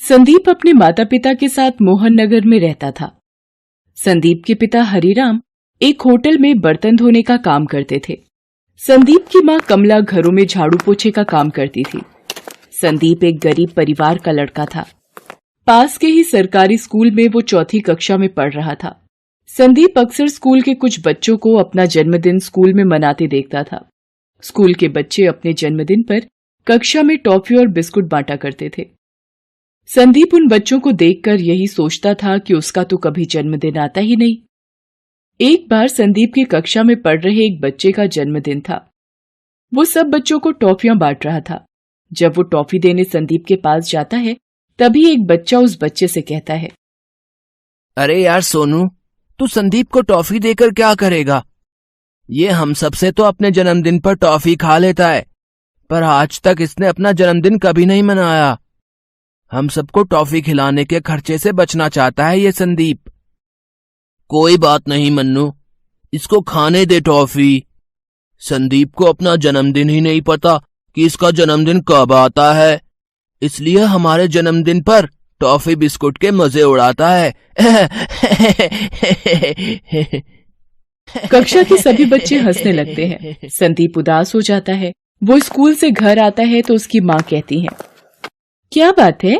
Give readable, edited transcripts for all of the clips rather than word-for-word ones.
संदीप अपने माता पिता के साथ मोहन नगर में रहता था। संदीप के पिता हरिराम एक होटल में बर्तन धोने का काम करते थे। संदीप की मां कमला घरों में झाड़ू पोछे का काम करती थी। संदीप एक गरीब परिवार का लड़का था। पास के ही सरकारी स्कूल में वो 4th कक्षा में पढ़ रहा था। संदीप अक्सर स्कूल के कुछ बच्चों को अपना जन्मदिन स्कूल में मनाते देखता था। स्कूल के बच्चे अपने जन्मदिन पर कक्षा में टॉफी और बिस्कुट बांटा करते थे। संदीप उन बच्चों को देखकर यही सोचता था कि उसका तो कभी जन्मदिन आता ही नहीं। एक बार संदीप की कक्षा में पढ़ रहे एक बच्चे का जन्मदिन था। वो सब बच्चों को टॉफियां बांट रहा था। जब वो टॉफी देने संदीप के पास जाता है, तभी एक बच्चा उस बच्चे से कहता है, अरे यार सोनू, तू संदीप को टॉफी देकर क्या करेगा? ये हम सबसे तो अपने जन्मदिन पर टॉफी खा लेता है, पर आज तक इसने अपना जन्मदिन कभी नहीं मनाया। हम सबको टॉफी खिलाने के खर्चे से बचना चाहता है ये संदीप। कोई बात नहीं मन्नू, इसको खाने दे टॉफी। संदीप को अपना जन्मदिन ही नहीं पता कि इसका जन्मदिन कब आता है, इसलिए हमारे जन्मदिन पर टॉफी बिस्कुट के मजे उड़ाता है। कक्षा के सभी बच्चे हंसने लगते हैं। संदीप उदास हो जाता है। वो स्कूल से घर आता है तो उसकी माँ कहती है, क्या बात है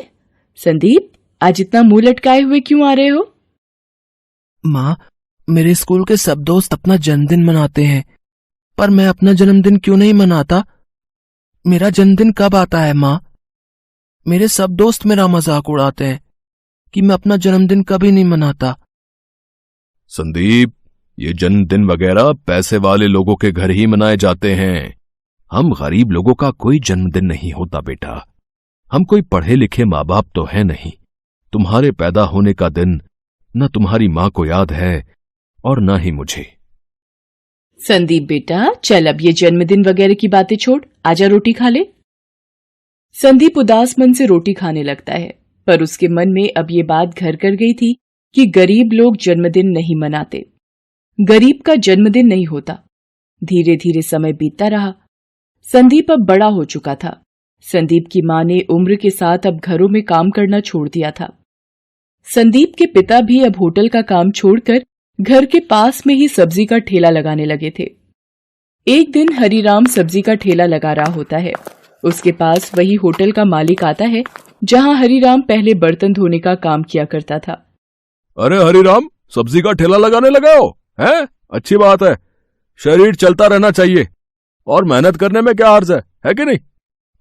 संदीप, आज इतना मुंह लटकाए हुए क्यों आ रहे हो? माँ, मेरे स्कूल के सब दोस्त अपना जन्मदिन मनाते हैं, पर मैं अपना जन्मदिन क्यों नहीं मनाता? मेरा जन्मदिन कब आता है माँ? मेरे सब दोस्त मेरा मजाक उड़ाते हैं कि मैं अपना जन्मदिन कभी नहीं मनाता। संदीप, ये जन्मदिन वगैरह पैसे वाले लोगों के घर ही मनाए जाते हैं। हम गरीब लोगों का कोई जन्मदिन नहीं होता बेटा। हम कोई पढ़े लिखे माँ बाप तो है नहीं। तुम्हारे पैदा होने का दिन न तुम्हारी माँ को याद है और न ही मुझे। संदीप बेटा, चल अब ये जन्मदिन वगैरह की बातें छोड़, आजा रोटी खा ले। संदीप उदास मन से रोटी खाने लगता है, पर उसके मन में अब ये बात घर कर गई थी कि गरीब लोग जन्मदिन नहीं मनाते। गरीब का जन्मदिन नहीं होता। धीरे धीरे समय बीतता रहा। संदीप अब बड़ा हो चुका था। संदीप की मां ने उम्र के साथ अब घरों में काम करना छोड़ दिया था। संदीप के पिता भी अब होटल का काम छोड़कर घर के पास में ही सब्जी का ठेला लगाने लगे थे। एक दिन हरिराम सब्जी का ठेला लगा रहा होता है। उसके पास वही होटल का मालिक आता है जहां हरिराम पहले बर्तन धोने का काम किया करता था। अरे हरिराम, सब्जी का ठेला लगाने लगे हो? हैं? अच्छी बात है। शरीर चलता रहना चाहिए और मेहनत करने में क्या हर्ज है कि नहीं?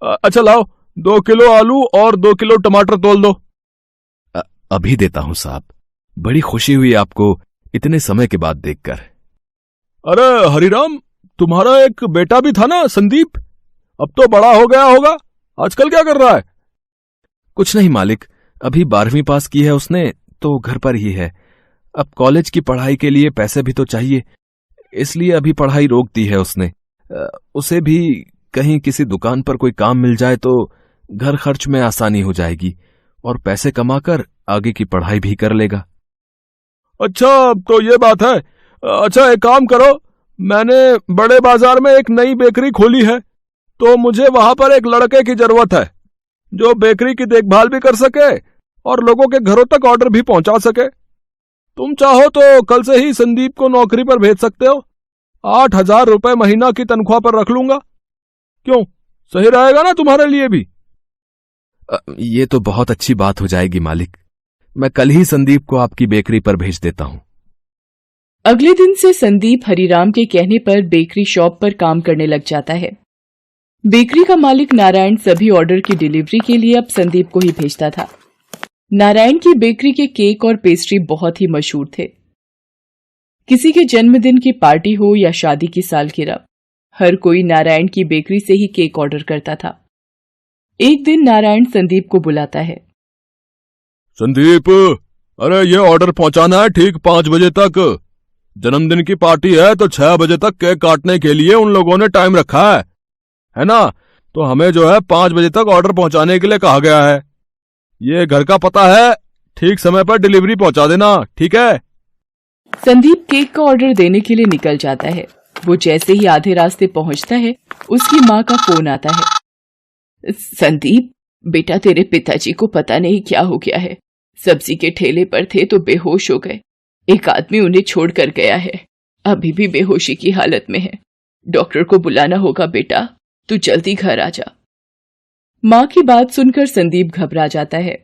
अच्छा लाओ, 2 किलो आलू और 2 किलो टमाटर तोल दो। अभी देता हूं साहब। बड़ी खुशी हुई आपको इतने समय के बाद देखकर। अरे हरिराम, तुम्हारा एक बेटा भी था ना संदीप, अब तो बड़ा हो गया होगा। आजकल क्या कर रहा है? कुछ नहीं मालिक, अभी 12वीं पास की है उसने, तो घर पर ही है। अब कॉलेज की पढ़ाई के लिए पैसे भी तो चाहिए, इसलिए अभी पढ़ाई रोक दी है उसने। उसे भी कहीं किसी दुकान पर कोई काम मिल जाए तो घर खर्च में आसानी हो जाएगी और पैसे कमाकर आगे की पढ़ाई भी कर लेगा। अच्छा, तो ये बात है। अच्छा, एक काम करो, मैंने बड़े बाजार में एक नई बेकरी खोली है, तो मुझे वहां पर एक लड़के की जरूरत है जो बेकरी की देखभाल भी कर सके और लोगों के घरों तक ऑर्डर भी पहुंचा सके। तुम चाहो तो कल से ही संदीप को नौकरी पर भेज सकते हो। 8,000 रुपए महीना की तनख्वाह पर रख लूंगा। क्यों, सही रहेगा ना तुम्हारे लिए भी? ये तो बहुत अच्छी बात हो जाएगी मालिक। मैं कल ही संदीप को आपकी बेकरी पर भेज देता हूं। अगले दिन से संदीप हरिराम के कहने पर बेकरी शॉप पर काम करने लग जाता है। बेकरी का मालिक नारायण सभी ऑर्डर की डिलीवरी के लिए अब संदीप को ही भेजता था। नारायण की बेकरी के केक और पेस्ट्री बहुत ही मशहूर थे। किसी के जन्मदिन की पार्टी हो या शादी की सालगिरह, हर कोई नारायण की बेकरी से ही केक ऑर्डर करता था। एक दिन नारायण संदीप को बुलाता है। संदीप, अरे ये ऑर्डर पहुंचाना है ठीक 5 बजे तक। जन्मदिन की पार्टी है तो 6 बजे तक केक काटने के लिए उन लोगों ने टाइम रखा है ना? तो हमें जो है 5 बजे तक ऑर्डर पहुंचाने के लिए कहा गया है। ये घर का पता है, ठीक समय पर डिलीवरी पहुंचा देना, ठीक है? संदीप केक का ऑर्डर देने के लिए निकल जाता है। वो जैसे ही आधे रास्ते पहुंचता है, उसकी माँ का फोन आता है। संदीप, बेटा तेरे पिताजी को पता नहीं क्या हो गया है, सब्जी के ठेले पर थे तो बेहोश हो गए। एक आदमी उन्हें छोड़कर गया है, अभी भी बेहोशी की हालत में है। डॉक्टर को बुलाना होगा बेटा, तू जल्दी घर आ जा। माँ की बात सुनकर संदीप घबरा जाता है।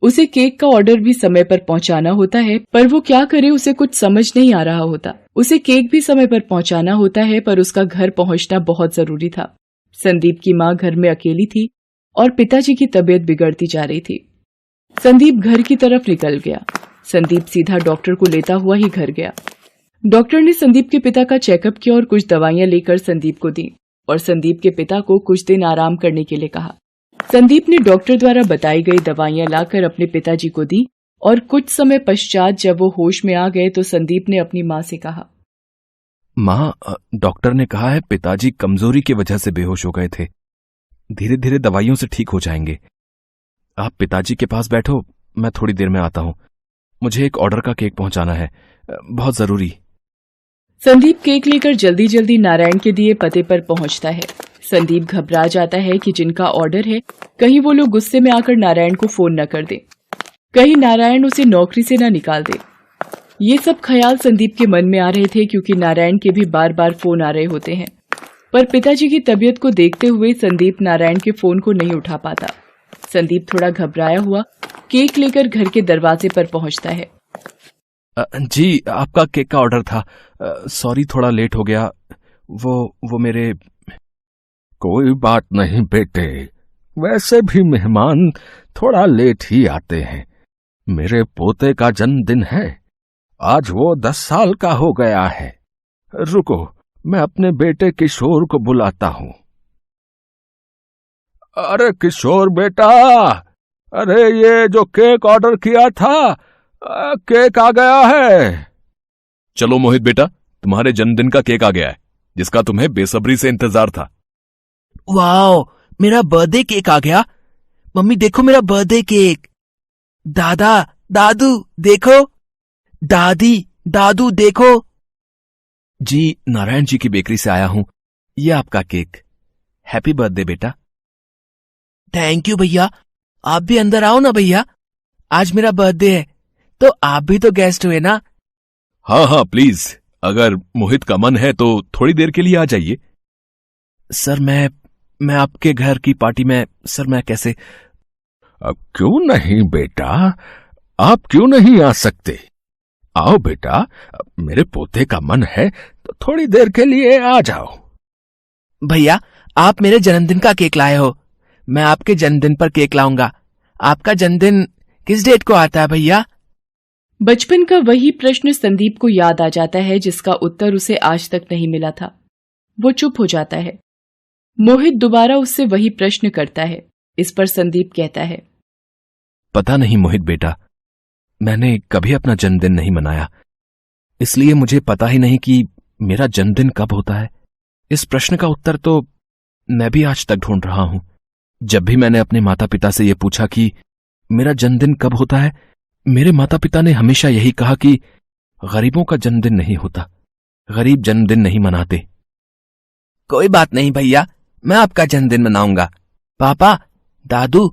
उसे केक का ऑर्डर भी समय पर पहुंचाना होता है, पर वो क्या करे, उसे कुछ समझ नहीं आ रहा होता। उसे केक भी समय पर पहुंचाना होता है, पर उसका घर पहुंचना बहुत जरूरी था। संदीप की माँ घर में अकेली थी और पिताजी की तबीयत बिगड़ती जा रही थी। संदीप घर की तरफ निकल गया। संदीप सीधा डॉक्टर को लेता हुआ ही घर गया। डॉक्टर ने संदीप के पिता का चेकअप किया और कुछ दवाइयां लेकर संदीप को दी और संदीप के पिता को कुछ दिन आराम करने के लिए कहा। संदीप ने डॉक्टर द्वारा बताई गई दवाइयां लाकर अपने पिताजी को दी और कुछ समय पश्चात जब वो होश में आ गए तो संदीप ने अपनी माँ से कहा, माँ, डॉक्टर ने कहा है पिताजी कमजोरी की वजह से बेहोश हो गए थे, धीरे धीरे दवाइयों से ठीक हो जाएंगे। आप पिताजी के पास बैठो, मैं थोड़ी देर में आता हूं। मुझे एक ऑर्डर का केक पहुंचाना है, बहुत जरूरी। संदीप केक लेकर जल्दी जल्दी नारायण के दिए पते पर पहुंचता है। संदीप घबरा जाता है कि जिनका ऑर्डर है कहीं वो लोग गुस्से में आकर नारायण को फोन न कर दे, कहीं नारायण उसे नौकरी से न निकाल दे। ये सब ख्याल संदीप के मन में आ रहे थे क्योंकि नारायण के भी बार बार फोन आ रहे होते हैं, पर पिताजी की तबीयत को देखते हुए संदीप नारायण के फोन को नहीं उठा पाता। संदीप थोड़ा घबराया हुआ केक लेकर घर के दरवाजे पर पहुंचता है। जी, आपका केक का ऑर्डर था। सॉरी, थोड़ा लेट हो गया। वो मेरे। कोई बात नहीं बेटे, वैसे भी मेहमान थोड़ा लेट ही आते हैं। मेरे पोते का जन्मदिन है, आज वो 10 साल का हो गया है। रुको, मैं अपने बेटे किशोर को बुलाता हूं। अरे किशोर बेटा, अरे ये जो केक ऑर्डर किया था, केक आ गया है। चलो मोहित बेटा, तुम्हारे जन्मदिन का केक आ गया है, जिसका तुम्हें बेसब्री से इंतजार था। वाओ, मेरा बर्थडे केक आ गया। मम्मी देखो मेरा बर्थडे केक। दादा, दादू देखो। दादी, दादू देखो। जी, नारायण जी की बेकरी से आया हूं, ये आपका केक। हैप्पी बर्थडे बेटा। थैंक यू भैया। आप भी अंदर आओ ना भैया, आज मेरा बर्थडे है तो आप भी तो गेस्ट हुए ना। हाँ हाँ प्लीज, अगर मोहित का मन है तो थोड़ी देर के लिए आ जाइए। सर मैं आपके घर की पार्टी में, सर मैं कैसे? क्यों नहीं बेटा, आप क्यों नहीं आ सकते? आओ बेटा, मेरे पोते का मन है तो थोड़ी देर के लिए आ जाओ। भैया, आप मेरे जन्मदिन का केक लाए हो, मैं आपके जन्मदिन पर केक लाऊंगा। आपका जन्मदिन किस डेट को आता है भैया? बचपन का वही प्रश्न संदीप को याद आ जाता है जिसका उत्तर उसे आज तक नहीं मिला था। वो चुप हो जाता है। मोहित दोबारा उससे वही प्रश्न करता है। इस पर संदीप कहता है, पता नहीं मोहित बेटा, मैंने कभी अपना जन्मदिन नहीं मनाया, इसलिए मुझे पता ही नहीं कि मेरा जन्मदिन कब होता है। इस प्रश्न का उत्तर तो मैं भी आज तक ढूंढ रहा हूं। जब भी मैंने अपने माता पिता से यह पूछा कि मेरा जन्मदिन कब होता है, मेरे माता पिता ने हमेशा यही कहा कि गरीबों का जन्मदिन नहीं होता, गरीब जन्मदिन नहीं मनाते। कोई बात नहीं भैया, मैं आपका जन्मदिन मनाऊंगा। पापा, दादू,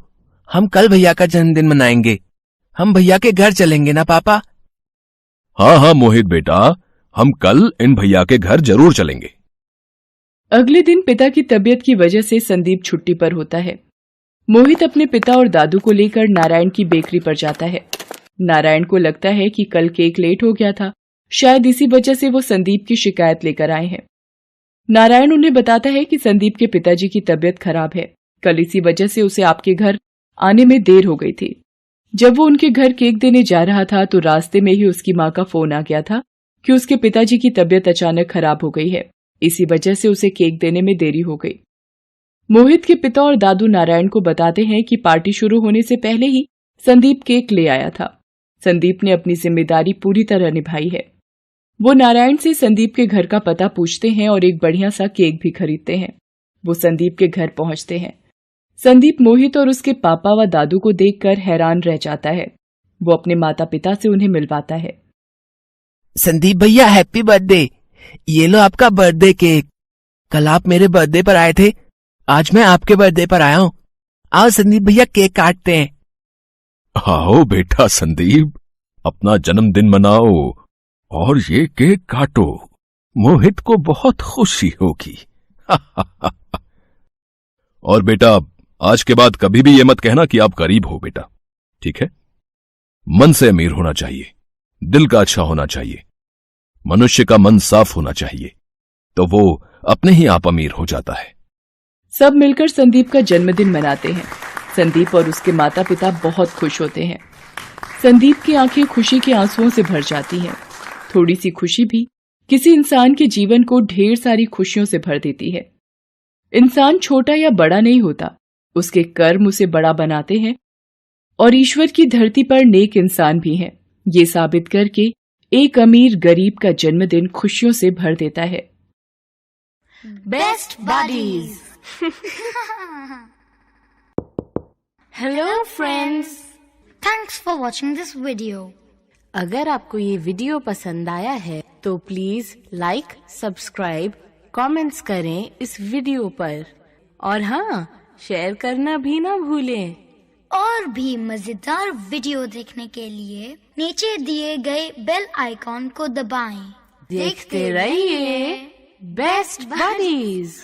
हम कल भैया का जन्मदिन मनाएंगे। हम भैया के घर चलेंगे ना पापा? हाँ हाँ मोहित बेटा, हम कल इन भैया के घर जरूर चलेंगे। अगले दिन पिता की तबीयत की वजह से संदीप छुट्टी पर होता है। मोहित अपने पिता और दादू को लेकर नारायण की बेकरी पर जाता है। नारायण को लगता है कि कल केक लेट हो गया था, शायद इसी वजह से वो संदीप की शिकायत लेकर आए हैं। नारायण उन्हें बताता है कि संदीप के पिताजी की तबीयत खराब है, कल इसी वजह से उसे आपके घर आने में देर हो गई थी। जब वो उनके घर केक देने जा रहा था तो रास्ते में ही उसकी माँ का फोन आ गया था कि उसके पिताजी की तबीयत अचानक खराब हो गई है, इसी वजह से उसे केक देने में देरी हो गई। मोहित के पिता और दादू नारायण को बताते हैं कि पार्टी शुरू होने से पहले ही संदीप केक ले आया था। संदीप ने अपनी जिम्मेदारी पूरी तरह निभाई है। वो नारायण से संदीप के घर का पता पूछते हैं और एक बढ़िया सा केक भी खरीदते हैं। वो संदीप के घर पहुंचते हैं। संदीप मोहित और उसके पापा व दादू को देखकर हैरान रह जाता है। वो अपने माता पिता से उन्हें मिलवाता है। संदीप भैया, हैप्पी बर्थडे। ये लो आपका बर्थडे केक। कल आप मेरे बर्थडे पर आए थे, आज मैं आपके बर्थडे पर आया हूँ। आओ संदीप भैया केक काटते हैं। आओ बेटा संदीप, अपना जन्मदिन मनाओ और ये केक काटो। मोहित को बहुत खुशी होगी। और बेटा, आज के बाद कभी भी ये मत कहना कि आप गरीब हो बेटा, ठीक है? मन से अमीर होना चाहिए, दिल का अच्छा होना चाहिए, मनुष्य का मन साफ होना चाहिए, तो वो अपने ही आप अमीर हो जाता है। सब मिलकर संदीप का जन्मदिन मनाते हैं। संदीप और उसके माता पिता बहुत खुश होते हैं। संदीप की आंखें खुशी के आंसुओं से भर जाती हैं। थोड़ी सी खुशी भी किसी इंसान के जीवन को ढेर सारी खुशियों से भर देती है। इंसान छोटा या बड़ा नहीं होता, उसके कर्म उसे बड़ा बनाते हैं और ईश्वर की धरती पर नेक इंसान भी हैं। ये साबित करके एक अमीर गरीब का जन्मदिन खुशियों से भर देता है। Best buddies. Hello friends, thanks for watching this video. अगर आपको ये वीडियो पसंद आया है तो प्लीज लाइक, सब्सक्राइब, कमेंट्स करें इस वीडियो पर और हाँ, शेयर करना भी ना भूलें। और भी मजेदार वीडियो देखने के लिए नीचे दिए गए बेल आइकॉन को दबाएं। देखते रहिए बेस्ट बडीज।